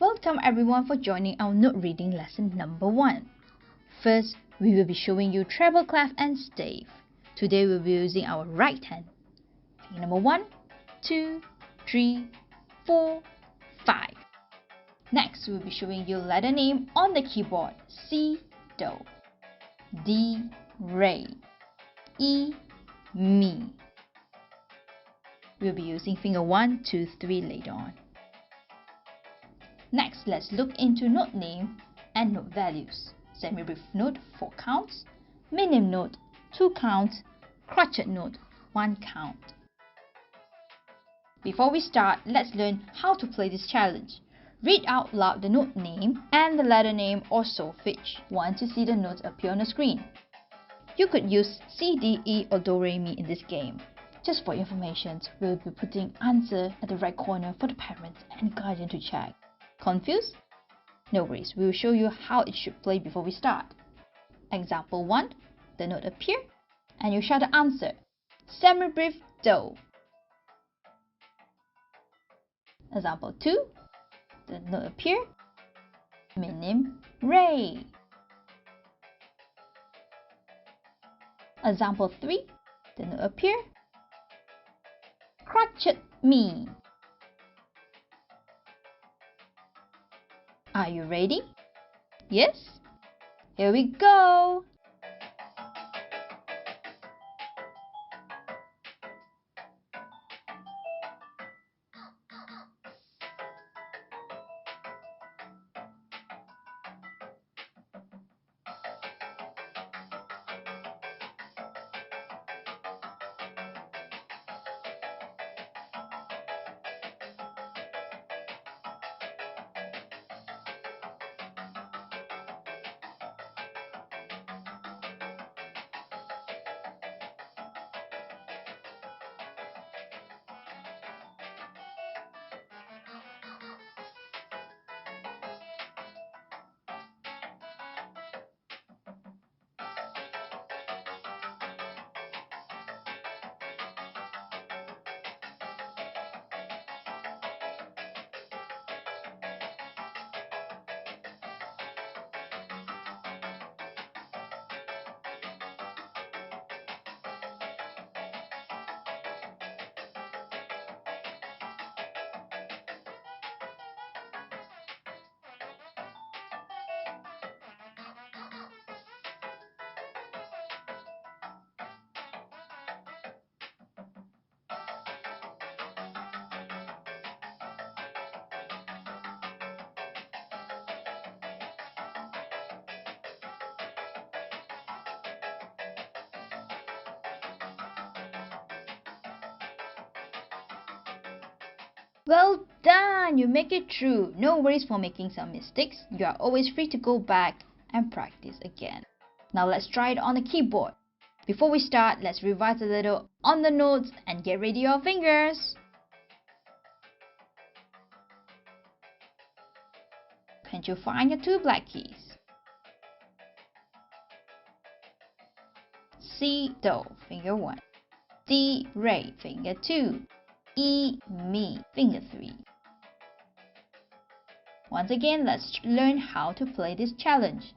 Welcome everyone for joining our note reading lesson number 1. First, we will be showing you treble clef and stave. Today we will be using our right hand. Finger number 1, 2, 3, 4, 5. Next, we will be showing you letter name on the keyboard. C, do, D, re, E, mi. We will be using finger 1, 2, 3 later on. Next, let's look into note name and note values. Semi-brief note 4 counts, minim note 2 counts, crotchet note 1 count. Before we start, let's learn how to play this challenge. Read out loud the note name and the letter name or solfege once you see the notes appear on the screen. You could use C, D, E or Do, Re, Mi in this game. Just for information, we'll be putting answer at the right corner for the parents and guardian to check. Confused? No worries, we will show you how it should play before we start. Example 1, the note appear and you shout the answer. Semi-brief do. Example 2, the note appear, minim re. Example 3, the note appear, crotchet mi. Are you ready? Yes? Here we go! Well done! You make it through. No worries for making some mistakes. You are always free to go back and practice again. Now let's try it on the keyboard. Before we start, let's revise a little on the notes and get ready your fingers. Can't you find your 2 black keys? C, do, finger 1. D, re, finger 2. E, mi, finger 3. Once again, let's learn how to play this challenge.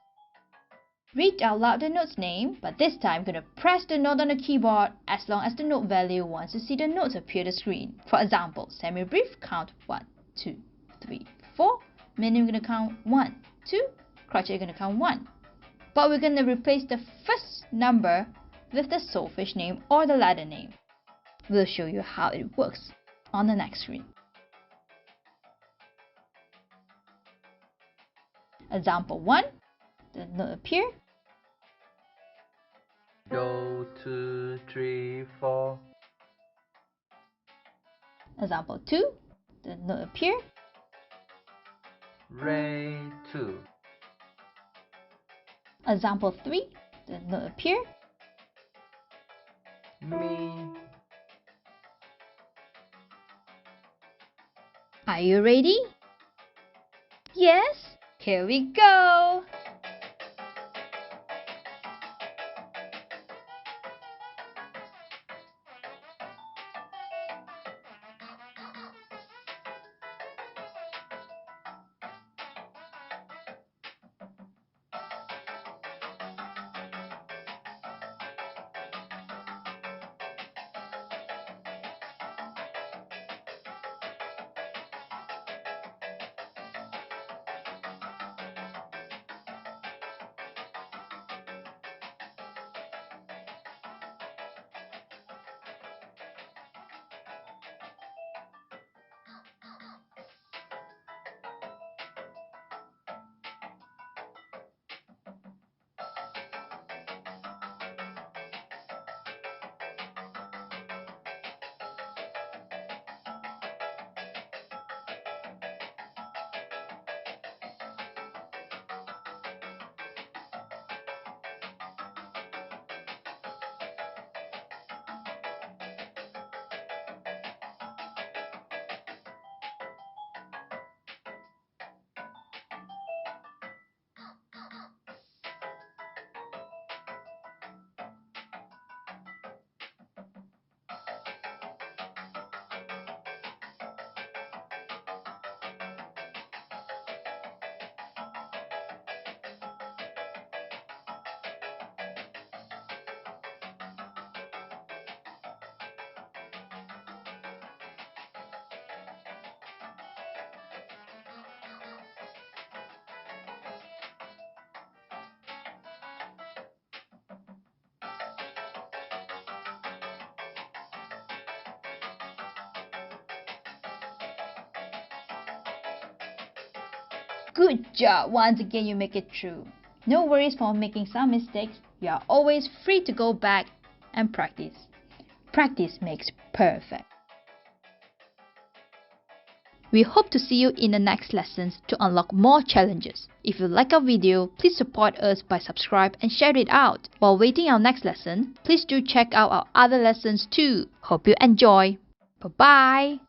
Read out loud the note's name, but this time I'm going to press the note on the keyboard as long as the note value once you see the notes appear on the screen. For example, semi-brief count 1, 2, 3, 4. Minim going to count 1, 2. Crotchet going to count 1. But we're going to replace the first number with the solfege name or the letter name. We'll show you how it works on the next screen. Example 1, the note appear. Do, 2, 3, 4. Example 2, the note appear. Re, 2. Example 3, the note appear. Mi. Are you ready? Yes? Here we go! Good job! Once again, you make it through. No worries for making some mistakes. You are always free to go back and practice. Practice makes perfect. We hope to see you in the next lessons to unlock more challenges. If you like our video, please support us by subscribe and share it out. While waiting our next lesson, please do check out our other lessons too. Hope you enjoy. Bye-bye.